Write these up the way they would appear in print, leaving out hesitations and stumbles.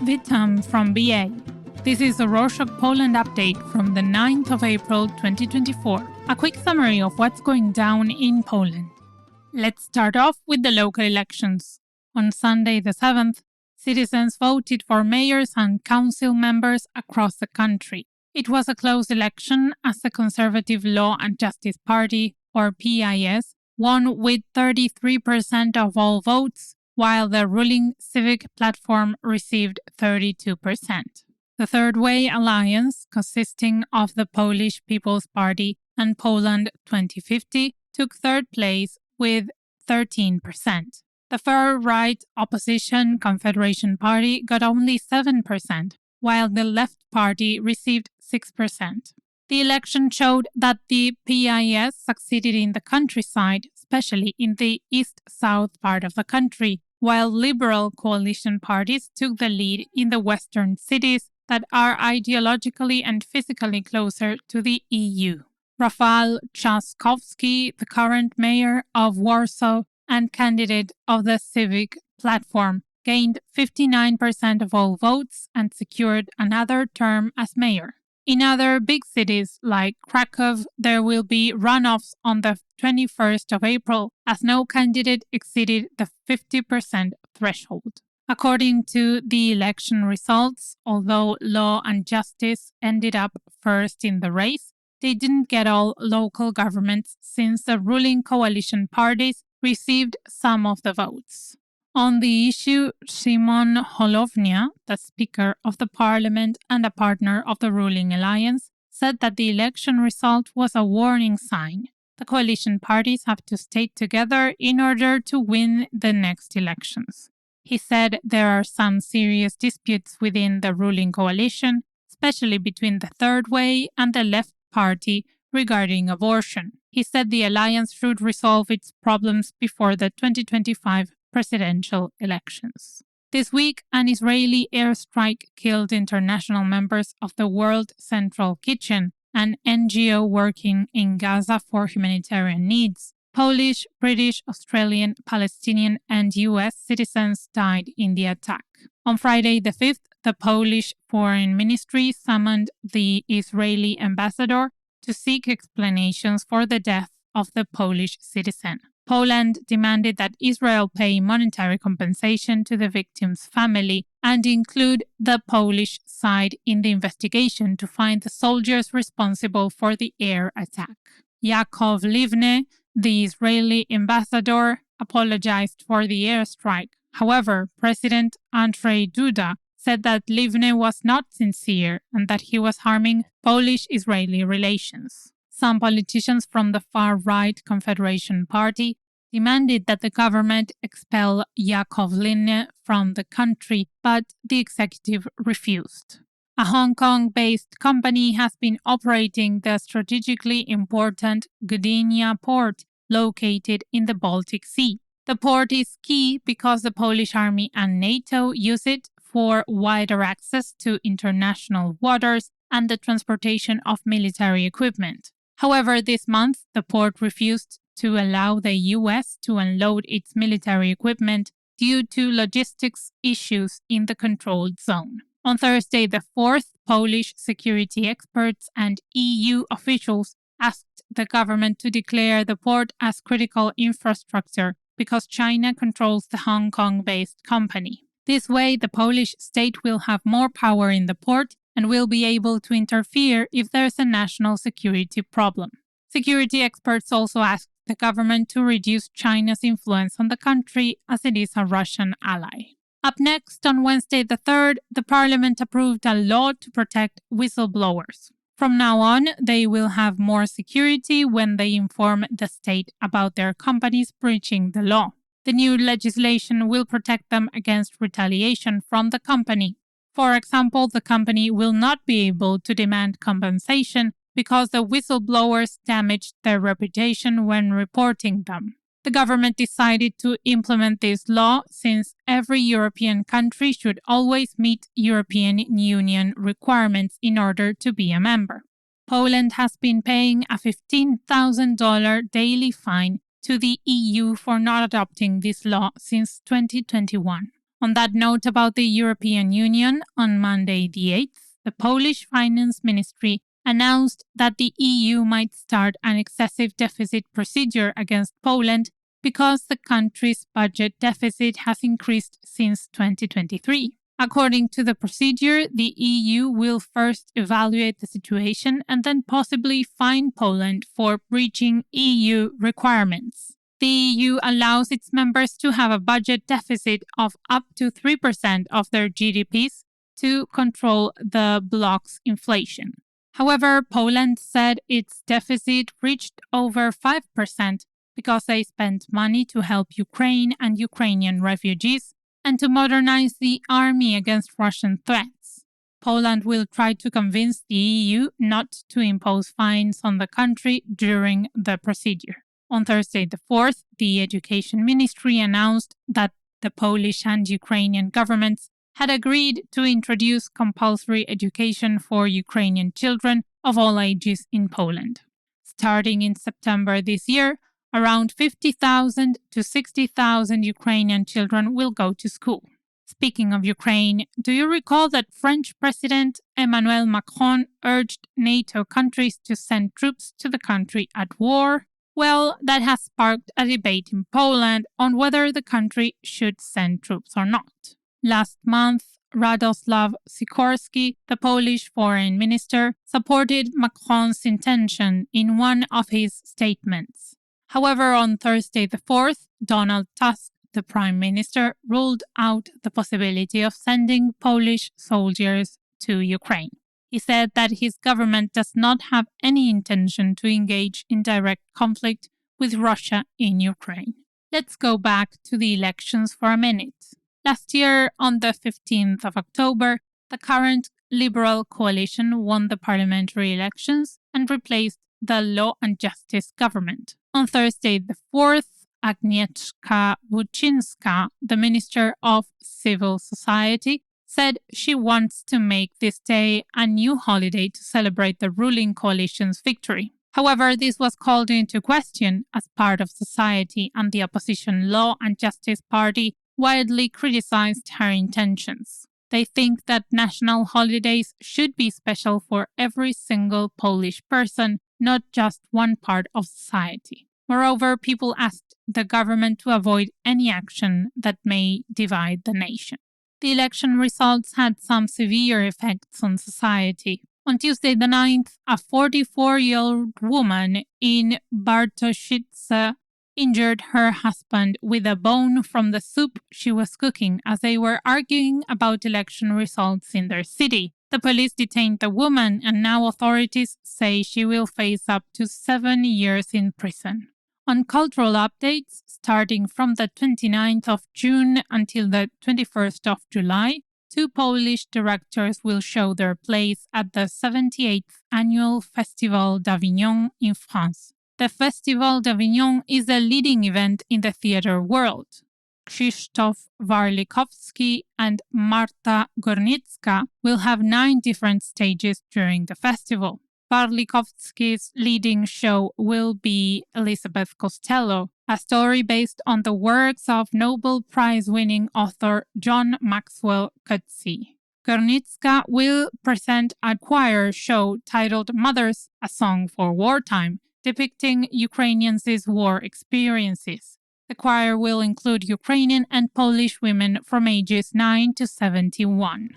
Witam from BA. This is a Rorschach Poland update from the 9th of April 2024. A quick summary of what's going down in Poland. Let's start off with the local elections. On Sunday the 7th, citizens voted for mayors and council members across the country. It was a close election as the Conservative Law and Justice Party, or PIS, won with 33% of all votes, while the ruling Civic Platform received 32%. The Third Way Alliance, consisting of the Polish People's Party and Poland 2050, took third place with 13%. The far-right opposition Confederation Party got only 7%, while the Left Party received 6%. The election showed that the PIS succeeded in the countryside, especially in the east-south part of the country, while liberal coalition parties took the lead in the western cities that are ideologically and physically closer to the EU. Rafał Trzaskowski, the current mayor of Warsaw and candidate of the Civic Platform, gained 59% of all votes and secured another term as mayor. In other big cities like Kraków, there will be runoffs on the 21st of April, as no candidate exceeded the 50% threshold. According to the election results, although Law and Justice ended up first in the race, they didn't get all local governments since the ruling coalition parties received some of the votes. On the issue, Szymon Hołownia, the Speaker of the Parliament and a partner of the ruling alliance, said that the election result was a warning sign. The coalition parties have to stay together in order to win the next elections. He said there are some serious disputes within the ruling coalition, especially between the Third Way and the Left Party regarding abortion. He said the alliance should resolve its problems before the 2025 presidential elections. This week, an Israeli airstrike killed international members of the World Central Kitchen, an NGO working in Gaza for humanitarian needs. Polish, British, Australian, Palestinian, and US citizens died in the attack. On Friday the 5th, the Polish Foreign Ministry summoned the Israeli ambassador to seek explanations for the death of the Polish citizen. Poland demanded that Israel pay monetary compensation to the victim's family and include the Polish side in the investigation to find the soldiers responsible for the air attack. Yakov Livne, the Israeli ambassador, apologized for the airstrike. However, President Andrzej Duda said that Livne was not sincere and that he was harming Polish-Israeli relations. Some politicians from the far-right Confederation Party demanded that the government expel Yakov Livne from the country, but the executive refused. A Hong Kong-based company has been operating the strategically important Gdynia port located in the Baltic Sea. The port is key because the Polish army and NATO use it for wider access to international waters and the transportation of military equipment. However, this month, the port refused to allow the US to unload its military equipment due to logistics issues in the controlled zone. On Thursday the 4th, Polish security experts and EU officials asked the government to declare the port as critical infrastructure because China controls the Hong Kong-based company. This way, the Polish state will have more power in the port and will be able to interfere if there's a national security problem. Security experts also asked the government to reduce China's influence on the country as it is a Russian ally. Up next, on Wednesday the 3rd, the parliament approved a law to protect whistleblowers. From now on, they will have more security when they inform the state about their companies breaching the law. The new legislation will protect them against retaliation from the company. For example, the company will not be able to demand compensation because the whistleblowers damaged their reputation when reporting them. The government decided to implement this law since every European country should always meet European Union requirements in order to be a member. Poland has been paying a $15,000 daily fine to the EU for not adopting this law since 2021. On that note about the European Union, on Monday the 8th, the Polish Finance Ministry announced that the EU might start an excessive deficit procedure against Poland because the country's budget deficit has increased since 2023. According to the procedure, the EU will first evaluate the situation and then possibly fine Poland for breaching EU requirements. The EU allows its members to have a budget deficit of up to 3% of their GDPs to control the bloc's inflation. However, Poland said its deficit reached over 5% because they spent money to help Ukraine and Ukrainian refugees and to modernize the army against Russian threats. Poland will try to convince the EU not to impose fines on the country during the procedure. On Thursday the 4th, the Education Ministry announced that the Polish and Ukrainian governments had agreed to introduce compulsory education for Ukrainian children of all ages in Poland. Starting in September this year, around 50,000 to 60,000 Ukrainian children will go to school. Speaking of Ukraine, do you recall that French President Emmanuel Macron urged NATO countries to send troops to the country at war? Well, that has sparked a debate in Poland on whether the country should send troops or not. Last month, Radoslaw Sikorski, the Polish foreign minister, supported Macron's intention in one of his statements. However, on Thursday the 4th, Donald Tusk, the prime minister, ruled out the possibility of sending Polish soldiers to Ukraine. He said that his government does not have any intention to engage in direct conflict with Russia in Ukraine. Let's go back to the elections for a minute. Last year, on the 15th of October, the current Liberal coalition won the parliamentary elections and replaced the Law and Justice government. On Thursday the 4th, Agnieszka Łuczyńska, the Minister of Civil Society, said she wants to make this day a new holiday to celebrate the ruling coalition's victory. However, this was called into question as part of society, and the opposition Law and Justice Party widely criticized her intentions. They think that national holidays should be special for every single Polish person, not just one part of society. Moreover, people asked the government to avoid any action that may divide the nation. The election results had some severe effects on society. On Tuesday the 9th, a 44-year-old woman in Bartoszyce injured her husband with a bone from the soup she was cooking as they were arguing about election results in their city. The police detained the woman, and now authorities say she will face up to 7 years in prison. On cultural updates, starting from the 29th of June until the 21st of July, 2 Polish directors will show their plays at the 78th Annual Festival d'Avignon in France. The Festival d'Avignon is a leading event in the theatre world. Krzysztof Warlikowski and Marta Gornicka will have 9 different stages during the festival. Warlikowski's leading show will be Elizabeth Costello, a story based on the works of Nobel Prize-winning author John Maxwell Coetzee. Gornicka will present a choir show titled Mothers, a Song for Wartime, depicting Ukrainians' war experiences. The choir will include Ukrainian and Polish women from ages 9 to 71.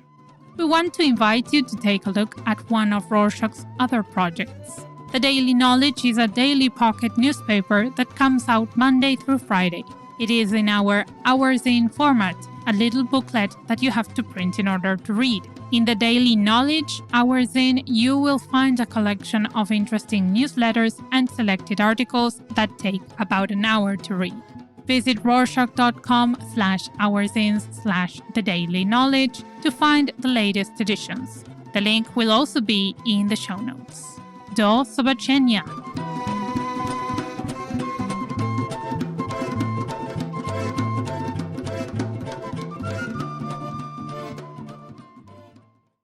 We want to invite you to take a look at one of Rorschach's other projects. The Daily Knowledge is a daily pocket newspaper that comes out Monday through Friday. It is in our Hours In format, a little booklet that you have to print in order to read. In the Daily Knowledge, Hours In, you will find a collection of interesting newsletters and selected articles that take about an hour to read. Visit rorschach.com/hoursin/thedailyKnowledge to find the latest editions. The link will also be in the show notes. Do zobaczenia!